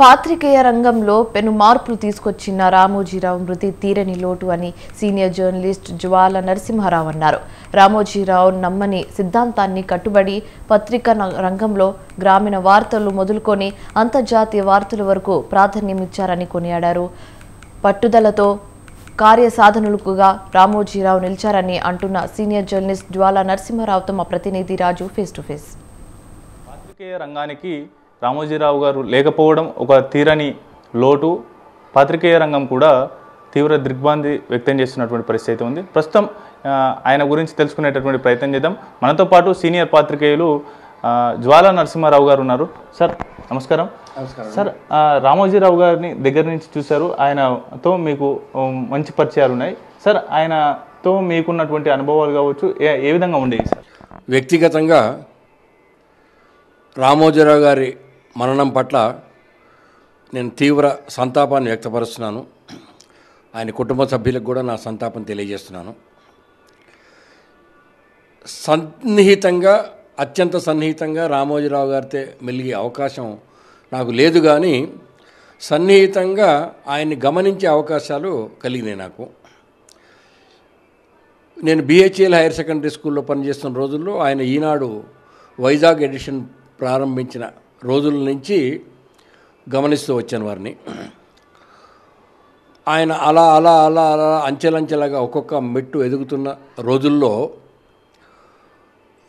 పాత్రికేయ రంగంలో పెను మార్పులు తీసుకొచ్చిన రామోజీరావు మృతి తీరని లోటు అని సీనియర్ జర్నలిస్ట్ జ్వాల నరసింహారావు అన్నారు. రామోజీరావు నమ్మని సిద్ధాంతాన్ని కట్టుబడి పత్రికా రంగంలో గ్రామీణ వార్తలు మొదలుకొని అంతర్జాతీయ వార్తల వరకు ప్రాధాన్యమిచ్చారని కొనియాడారు. పట్టుదలతో కార్యసాధనలుగా రామోజీరావు నిలిచారని అంటున్న సీనియర్ జర్నలిస్ట్ జ్వాల నరసింహారావుతో మా ప్రతినిధి రాజు ఫేస్ టు ఫేస్. పాత్రికేయ రంగానికి రామోజీరావు గారు లేకపోవడం ఒక తీరని లోటు. పాత్రికేయ రంగం కూడా తీవ్ర దిగ్భ్రాంతి వ్యక్తం చేస్తున్నటువంటి పరిస్థితి ఉంది. ప్రస్తుతం ఆయన గురించి తెలుసుకునేటటువంటి ప్రయత్నం చేద్దాం. మనతో పాటు సీనియర్ పాత్రికేయులు జ్వాల నరసింహారావు గారు ఉన్నారు. సార్ నమస్కారం. సార్, రామోజీరావు గారిని దగ్గర నుంచి చూశారు, ఆయనతో మీకు మంచి పరిచయాలు ఉన్నాయి. సార్, ఆయనతో మీకున్నటువంటి అనుభవాలు కావచ్చు ఏ విధంగా ఉండేవి సార్? వ్యక్తిగతంగా రామోజీరావు గారి మరణం పట్ల నేను తీవ్ర సంతాపాన్ని వ్యక్తపరుస్తున్నాను. ఆయన కుటుంబ సభ్యులకు కూడా నా సంతాపం తెలియజేస్తున్నాను. అత్యంత సన్నిహితంగా రామోజీరావు గారితో మెలిగే అవకాశం నాకు లేదు, కానీ సన్నిహితంగా ఆయన్ని గమనించే అవకాశాలు కలిగినాయి నాకు. నేను బిహెచ్ఎల్ హైయర్ సెకండరీ స్కూల్లో పనిచేస్తున్న రోజుల్లో ఆయన ఈనాడు వైజాగ్ ఎడిషన్ ప్రారంభించిన రోజుల నుంచి గమనిస్తూ వచ్చాను వారిని. ఆయన అలా అలా అలా అలా అంచెలంచెలుగా ఒక్కొక్క మెట్టు ఎదుగుతున్న రోజుల్లో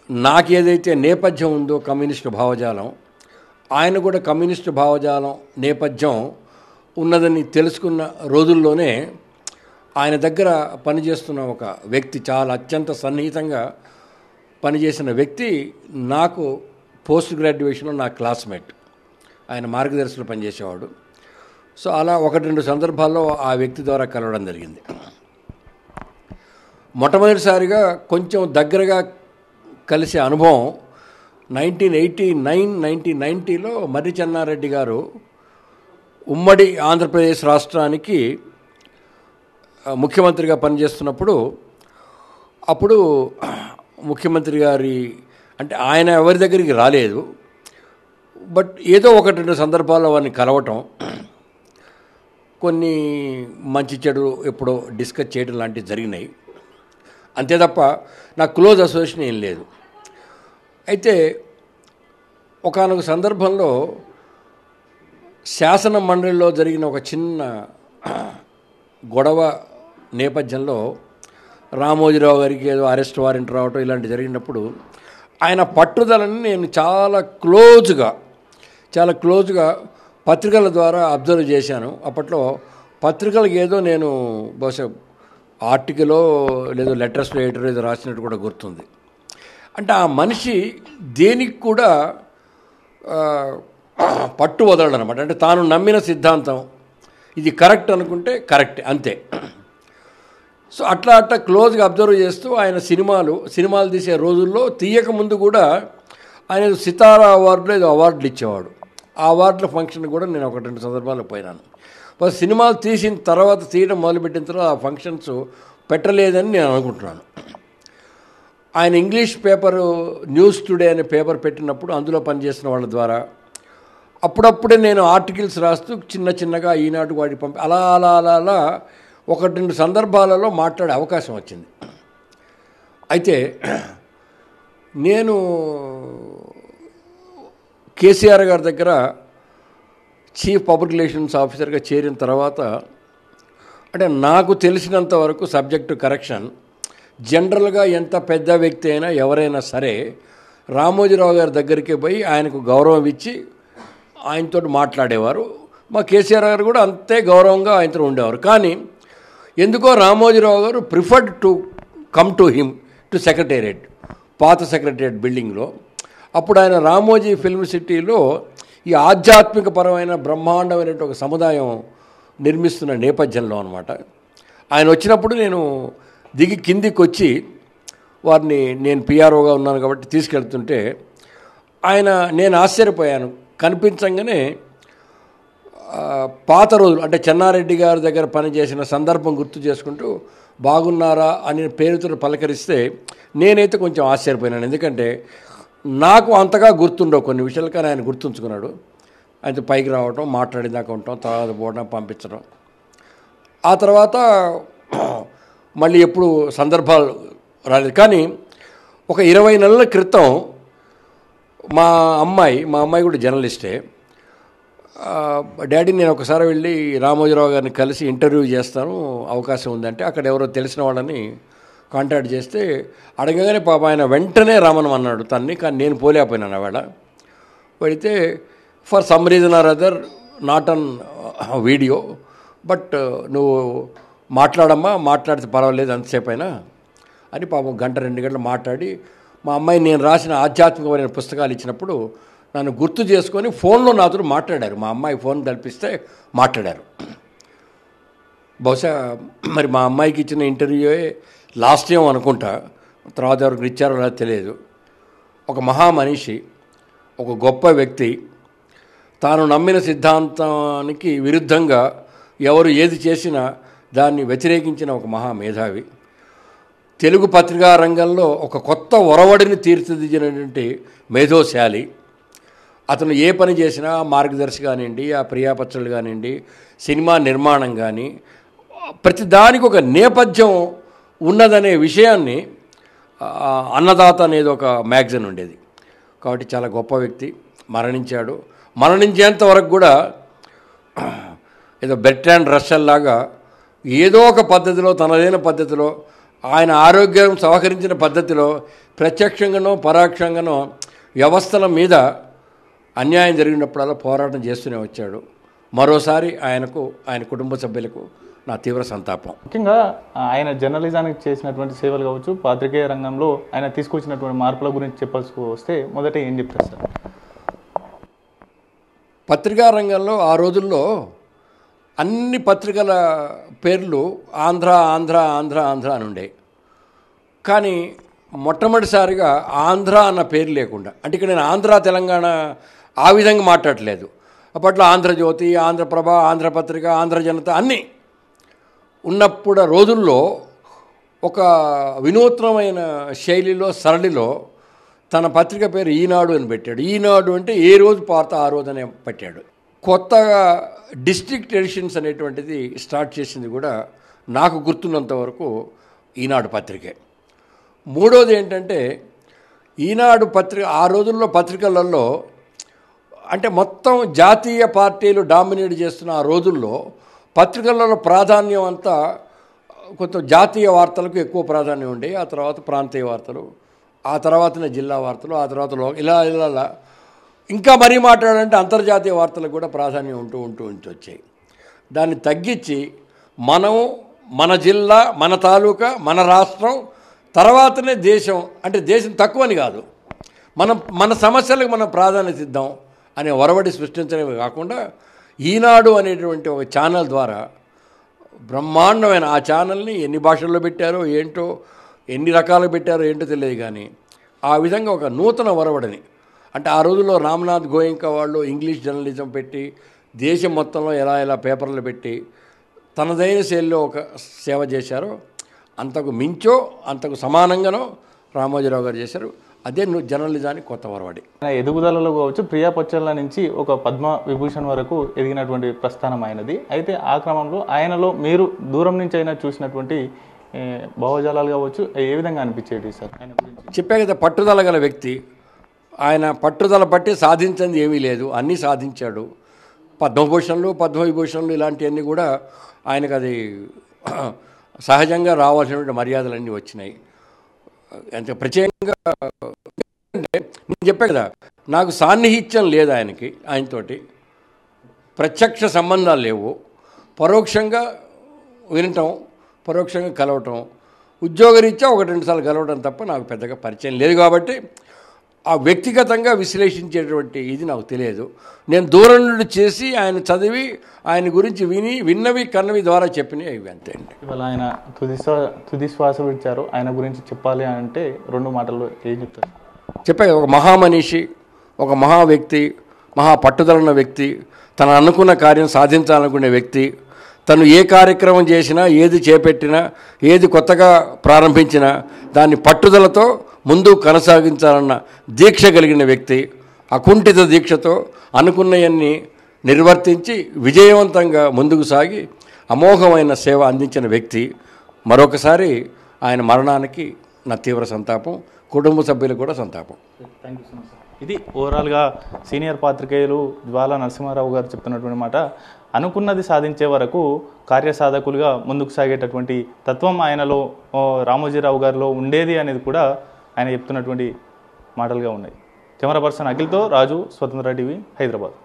నాకేదైతే నేపథ్యం ఉందో కమ్యూనిస్టు భావజాలం, ఆయన కూడా కమ్యూనిస్టు భావజాలం నేపథ్యం ఉన్నదని తెలుసుకున్న రోజుల్లోనే ఆయన దగ్గర పనిచేస్తున్న ఒక వ్యక్తి, చాలా అత్యంత సన్నిహితంగా పనిచేసిన వ్యక్తి, నాకు పోస్ట్ గ్రాడ్యుయేషన్లో నా క్లాస్మేట్, ఆయన మార్గదర్శిలో పనిచేసేవాడు. సో అలా 1-2 సందర్భాల్లో ఆ వ్యక్తి ద్వారా కలవడం జరిగింది. మొట్టమొదటిసారిగా కొంచెం దగ్గరగా కలిసే అనుభవం 1989-1990లో మర్రి చెన్నారెడ్డి గారు ఉమ్మడి ఆంధ్రప్రదేశ్ రాష్ట్రానికి ముఖ్యమంత్రిగా పనిచేస్తున్నప్పుడు, అప్పుడు ముఖ్యమంత్రి గారి అంటే ఆయన ఎవరి దగ్గరికి రాలేదు, బట్ ఏదో 1-2 సందర్భాల్లో వారిని కలవటం, కొన్ని మంచి చెడు ఎప్పుడో డిస్కస్ చేయడం లాంటివి జరిగినాయి. అంతే తప్ప నాకు క్లోజ్ అసోసియేషన్ ఏం లేదు. అయితే ఒకానొక సందర్భంలో శాసన మండలిలో జరిగిన ఒక చిన్న గొడవ నేపథ్యంలో రామోజీరావు గారికి ఏదో అరెస్ట్ వారెంట్ రావటం ఇలాంటివి జరిగినప్పుడు ఆయన పట్టుదలని నేను చాలా క్లోజ్గా పత్రికల ద్వారా అబ్జర్వ్ చేశాను. అప్పట్లో పత్రికలకు ఏదో నేను బహుశా ఆర్టికలో లేదో లెటర్స్ రైటర్ ఏదో రాసినట్టు కూడా గుర్తుంది. అంటే ఆ మనిషి దేనికి కూడా పట్టు వదలడు అనమాట. అంటే తాను నమ్మిన సిద్ధాంతం ఇది కరెక్ట్ అనుకుంటే కరెక్ట్, అంతే. సో అట్లా క్లోజ్గా అబ్జర్వ్ చేస్తూ ఆయన సినిమాలు తీసే రోజుల్లో తీయక ముందు కూడా ఆయన సితారా అవార్డులో ఏదో అవార్డులు ఇచ్చేవాడు. ఆ అవార్డుల ఫంక్షన్ కూడా నేను 1-2 సందర్భాల్లో పోయినాను. సినిమాలు తీయడం మొదలుపెట్టిన తర్వాత ఆ ఫంక్షన్స్ పెట్టలేదని నేను అనుకుంటున్నాను. ఆయన ఇంగ్లీష్ పేపరు న్యూస్ టుడే అనే పేపర్ పెట్టినప్పుడు అందులో పనిచేసిన వాళ్ళ ద్వారా అప్పుడప్పుడే నేను ఆర్టికల్స్ రాస్తూ చిన్నగా ఈనాడు వాడికి అలా 1-2 సందర్భాలలో మాట్లాడే అవకాశం వచ్చింది. అయితే నేను కేసీఆర్ గారి దగ్గర చీఫ్ పబ్లిక్ రిలేషన్స్ ఆఫీసర్గా చేరిన తర్వాత, అంటే నాకు తెలిసినంత వరకు సబ్జెక్టు కరెక్షన్, జనరల్గా ఎంత పెద్ద వ్యక్తి అయినా ఎవరైనా సరే రామోజీరావు గారి దగ్గరికి పోయి ఆయనకు గౌరవం ఇచ్చి ఆయనతో మాట్లాడేవారు. మా కేసీఆర్ గారు కూడా అంతే గౌరవంగా ఆయనతో ఉండేవారు. కానీ ఎందుకో రామోజీరావు గారు preferred to come to him to secretariat, పాత సెక్రటేరియట్ బిల్డింగ్లో. అప్పుడు ఆయన రామోజీ ఫిల్మ్ సిటీలో ఈ ఆధ్యాత్మిక పరమైన బ్రహ్మాండమైన ఒక సముదాయం నిర్మిస్తున్న నేపథ్యంలో అనమాట. ఆయన వచ్చినప్పుడు నేను దిగి కిందికి వచ్చి వారిని, నేను పిఆర్ఓగా ఉన్నాను కాబట్టి తీసుకెళ్తుంటే నేను ఆశ్చర్యపోయాను. కనిపించగానే పాత రోజులు అంటే చెన్నారెడ్డి గారి దగ్గర పనిచేసిన సందర్భం గుర్తు చేసుకుంటూ బాగున్నారా అని పేరుతో పలకరిస్తే నేనైతే కొంచెం ఆశ్చర్యపోయినాను. ఎందుకంటే నాకు అంతగా గుర్తుండవు కొన్ని విషయాలు, కానీ ఆయన గుర్తుంచుకున్నాడు. అయితే పైకి రావటం, మాట్లాడిందాక ఉండటం, తర్వాత పోవడం, పంపించడం. ఆ తర్వాత మళ్ళీ ఎప్పుడు సందర్భాలు రాలేదు. కానీ ఒక 20 నెలల క్రితం మా అమ్మాయి కూడా జర్నలిస్టే, డాడీ నేను ఒకసారి వెళ్ళి రామోజీరావు గారిని కలిసి ఇంటర్వ్యూ చేస్తాను, అవకాశం ఉందంటే అక్కడ ఎవరో తెలిసిన వాళ్ళని కాంటాక్ట్ చేస్తే అడగగానే పాప ఆయన వెంటనే రమ్మన్నాడు తన్ని. కానీ నేను పోలేకపోయినాను ఆవేళ. వెళితే for some reason or other, not on video, but నువ్వు మాట్లాడమ్మా, మాట్లాడితే పర్వాలేదు అంతసేపు అయినా అని పాపం 1-2 గంటలు మాట్లాడి మా అమ్మాయి నేను రాసిన ఆధ్యాత్మికమైన పుస్తకాలు ఇచ్చినప్పుడు నన్ను గుర్తు చేసుకొని ఫోన్లో నాతో మాట్లాడారు. మా అమ్మాయి ఫోన్ కల్పిస్తే మాట్లాడారు. బహుశా మరి మా అమ్మాయికి ఇచ్చిన ఇంటర్వ్యూయే లాస్ట్ టైం అనుకుంటా, తర్వాత ఎవరికి ఇచ్చారో నాకు తెలియదు. ఒక మహామనిషి, ఒక గొప్ప వ్యక్తి, తాను నమ్మిన సిద్ధాంతానికి విరుద్ధంగా ఎవరు ఏది చేసినా దాన్ని వ్యతిరేకించిన ఒక మహామేధావి, తెలుగు పత్రికా రంగంలో ఒక కొత్త ఒరవడిని తీర్చిదిద్దినటువంటి మేధోశాలి. అతను ఏ పని చేసినా మార్గదర్శి కానివ్వండి, ఆ ప్రియాపత్రులు కానివ్వండి, సినిమా నిర్మాణం కానీ ప్రతి దానికి ఒక నేపథ్యం ఉన్నదనే విషయాన్ని అన్నదాత అనేది ఒక మ్యాగజైన్ ఉండేది. కాబట్టి చాలా గొప్ప వ్యక్తి, మరణించాడు. మరణించేంత వరకు కూడా ఏదో బెర్ట్రాండ్ రస్సెల్ లాగా ఏదో ఒక పద్ధతిలో, తనదైన పద్ధతిలో, ఆయన ఆరోగ్యం సహకరించిన పద్ధతిలో ప్రత్యక్షంగానో పరోక్షంగానో వ్యవస్థల మీద అన్యాయం జరిగినప్పుడల్లా పోరాటం చేస్తూనే వచ్చాడు. మరోసారి ఆయనకు, ఆయన కుటుంబ సభ్యులకు నా తీవ్ర సంతాపం. ముఖ్యంగా ఆయన జర్నలిజానికి చేసినటువంటి సేవలు కావచ్చు, పాత్రికేయ రంగంలో ఆయన తీసుకొచ్చినటువంటి మార్పుల గురించి చెప్పాల్సి వస్తే మొదట ఏం చెప్తారు సార్? పత్రికా రంగంలో ఆ రోజుల్లో అన్ని పత్రికల పేర్లు ఆంధ్ర ఆంధ్ర ఆంధ్ర ఆంధ్ర అని ఉండే. కానీ మొట్టమొదటిసారిగా ఆంధ్ర అన్న పేరు లేకుండా, అంటే ఇక్కడ నేను ఆంధ్ర తెలంగాణ ఆ విధంగా మాట్లాడలేదు. అప్పట్లో ఆంధ్రజ్యోతి, ఆంధ్రప్రభ, ఆంధ్రపత్రిక, ఆంధ్రజనత అన్నీ ఉన్నప్పుడు రోజుల్లో ఒక వినూత్నమైన శైలిలో, సరళిలో తన పత్రిక పేరు ఈనాడు అని పెట్టాడు. ఈనాడు అంటే ఏ రోజు పార్త ఆ రోజు అనే పెట్టాడు. కొత్తగా డిస్ట్రిక్ట్ ఎడిషన్స్ అనేటువంటిది స్టార్ట్ చేసింది కూడా నాకు గుర్తున్నంత వరకు ఈనాడు పత్రికే. మూడోది ఏంటంటే ఈనాడు పత్రిక ఆ రోజుల్లో పత్రికలలో అంటే మొత్తం జాతీయ పార్టీలు డామినేట్ చేస్తున్న ఆ రోజుల్లో పత్రికలలో ప్రాధాన్యం అంతా కొంత జాతీయ వార్తలకు ఎక్కువ ప్రాధాన్యం ఉండే, ఆ తర్వాత ప్రాంతీయ వార్తలు, ఆ తర్వాతనే జిల్లా వార్తలు, ఆ తర్వాత ఇలా ఇంకా మరీ మాట్లాడాలంటే అంతర్జాతీయ వార్తలకు కూడా ప్రాధాన్యం ఉంటూ వచ్చాయి. దాన్ని తగ్గించి మనం, మన జిల్లా, మన తాలూకా, మన రాష్ట్రం, తర్వాతనే దేశం, అంటే దేశం తక్కువని కాదు, మన సమస్యలకు మనం ప్రాధాన్యత ఇద్దాం అనే ఒరవడి సృష్టించడమే కాకుండా ఈనాడు అనేటువంటి ఒక ఛానల్ ద్వారా బ్రహ్మాండమైన, ఆ ఛానల్ని ఎన్ని భాషల్లో పెట్టారో ఏంటో, ఎన్ని రకాలు పెట్టారో ఏంటో తెలియదు, కానీ ఆ విధంగా ఒక నూతన ఒరవడిని, అంటే ఆ రోజుల్లో రామ్నాథ్ గోయంకా వాళ్ళు ఇంగ్లీష్ జర్నలిజం పెట్టి దేశం మొత్తంలో ఎలా పేపర్లు పెట్టి తనదైన శైలిలో ఒక సేవ చేశారో అంతకు మించో అంతకు సమానంగానో రామోజీరావు గారు చేశారు. అదే జర్నలిజానికి కొత్త ఒరవడి. ఎదుగుదలలో కావచ్చు, ప్రియాపచ్చల నుంచి ఒక పద్మ విభూషణ్ వరకు ఎదిగినటువంటి ప్రస్థానం ఆయనది. అయితే ఆ క్రమంలో ఆయనలో మీరు దూరం నుంచి అయినా చూసినటువంటి భావజాలాలు కావచ్చు, ఏ విధంగా అనిపించేది సార్ ఆయన గురించి? చెప్పే కదా, పట్టుదల గల వ్యక్తి. ఆయన పట్టుదల పట్టి సాధించింది ఏమీ లేదు, అన్నీ సాధించాడు. పద్మభూషణ్లు, పద్మవిభూషణ్లు ఇలాంటివన్నీ కూడా ఆయనకు అది సహజంగా రావాల్సినటువంటి మర్యాదలన్నీ వచ్చినాయి. అంటే ప్రత్యేకంగా నేను చెప్పా కదా, నాకు సాన్నిహిత్యం లేదు ఆయనతోటి ప్రత్యక్ష సంబంధాలు లేవు. పరోక్షంగా వినటం, పరోక్షంగా కలవటం, ఉద్యోగరీత్యా 1-2 సార్లు కలవడం తప్ప నాకు పెద్దగా పరిచయం లేదు. కాబట్టి ఆ వ్యక్తిగతంగా విశ్లేషించేటువంటి ఇది నాకు తెలియదు. నేను దూరం నుండి చేసి ఆయన చదివి ఆయన గురించి విన్నవి కన్నవి ద్వారా చెప్పినవి ఇవి అంతే అండి. ఇవాళ ఆయన తుది శ్వాస విడిచారు, ఆయన గురించి చెప్పాలి అంటే 2 మాటల్లో ఏం చెప్తారు? చెప్పే ఒక మహామనిషి, ఒక మహా వ్యక్తి, మహా పట్టుదలన్న వ్యక్తి, తను అనుకున్న కార్యం సాధించాలనుకునే వ్యక్తి, తను ఏ కార్యక్రమం చేసినా, ఏది చేపట్టినా, ఏది కొత్తగా ప్రారంభించినా దాన్ని పట్టుదలతో ముందు కొనసాగించాలన్న దీక్ష కలిగిన వ్యక్తి. అకుంఠిత దీక్షతో అనుకున్నవన్నీ నిర్వర్తించి విజయవంతంగా ముందుకు సాగి అమోఘమైన సేవ అందించిన వ్యక్తి. మరొకసారి ఆయన మరణానికి నా తీవ్ర సంతాపం, కుటుంబ సభ్యులకు కూడా సంతాపం. Thank you so much. ఇది ఓవరాల్గా సీనియర్ పాత్రికేయులు జ్వాలా నరసింహారావు గారు చెప్తున్నటువంటి మాట. అనుకున్నది సాధించే వరకు కార్యసాధకులుగా ముందుకు సాగేటటువంటి తత్వం ఆయనలో, రామోజీరావు గారిలో ఉండేది అనేది కూడా ఆయన చెప్తున్నటువంటి మాటలుగా ఉన్నాయి. కెమెరా పర్సన్ అఖిల్తో రాజు, స్వతంత్ర టీవీ, హైదరాబాద్.